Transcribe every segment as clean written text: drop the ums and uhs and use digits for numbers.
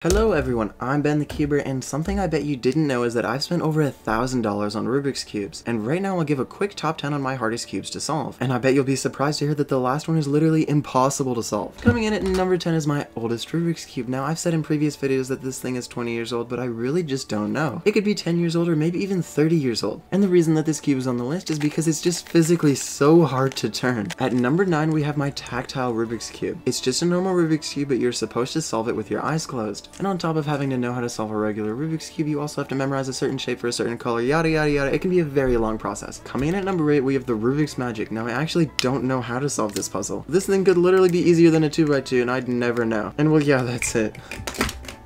Hello everyone, I'm Ben the Cuber, and something I bet you didn't know is that I've spent over $1,000 on Rubik's Cubes, and right now I'll give a quick top 10 on my hardest cubes to solve. And I bet you'll be surprised to hear that the last one is literally impossible to solve. Coming in at number 10 is my oldest Rubik's Cube. Now I've said in previous videos that this thing is 20 years old, but I really just don't know. It could be 10 years old or maybe even 30 years old. And the reason that this cube is on the list is because it's just physically so hard to turn. At number 9 we have my tactile Rubik's Cube. It's just a normal Rubik's Cube, but you're supposed to solve it with your eyes closed. And on top of having to know how to solve a regular Rubik's Cube, you also have to memorize a certain shape for a certain color, yada yada yada. It can be a very long process. Coming in at number 8, we have the Rubik's Magic. Now I actually don't know how to solve this puzzle. This thing could literally be easier than a 2x2 and I'd never know. And well, yeah, that's it.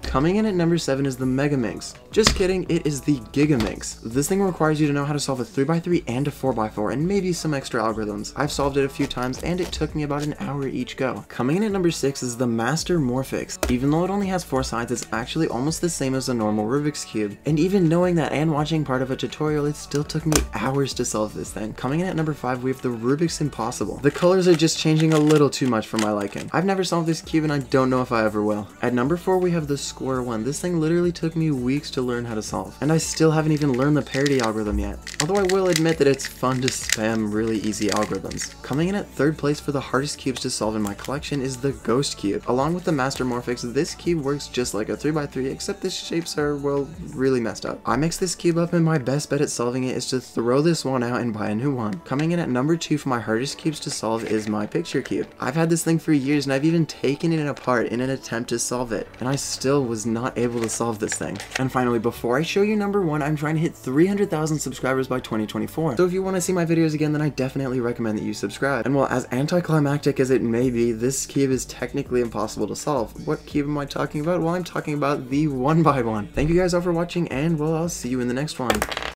Coming in at number 7 is the Mega Minx. Just kidding, it is the Giga Minx. This thing requires you to know how to solve a 3x3 and a 4x4 and maybe some extra algorithms. I've solved it a few times and it took me about an hour each go. Coming in at number 6 is the Master Morphix. Even though it only has 4 sides, it's actually almost the same as a normal Rubik's Cube. And even knowing that and watching part of a tutorial, it still took me hours to solve this thing. Coming in at number 5, we have the Rubik's Impossible. The colors are just changing a little too much for my liking. I've never solved this cube and I don't know if I ever will. At number 4, we have the Square One. This thing literally took me weeks to learn how to solve, and I still haven't even learned the parity algorithm yet, although I will admit that it's fun to spam really easy algorithms. Coming in at third place for the hardest cubes to solve in my collection is the Ghost Cube. Along with the Master Morphix, this cube works just like a 3x3, except the shapes are, well, really messed up. I mixed this cube up and my best bet at solving it is to throw this one out and buy a new one. Coming in at number 2 for my hardest cubes to solve is my Picture Cube. I've had this thing for years and I've even taken it apart in an attempt to solve it, and I still was not able to solve this thing. And finally, before I show you number 1, I'm trying to hit 300,000 subscribers by 2024. So if you want to see my videos again, then I definitely recommend that you subscribe. And well, as anticlimactic as it may be, this cube is technically impossible to solve. What cube am I talking about? Well, I'm talking about the 1x1. Thank you guys all for watching, and well, I'll see you in the next one.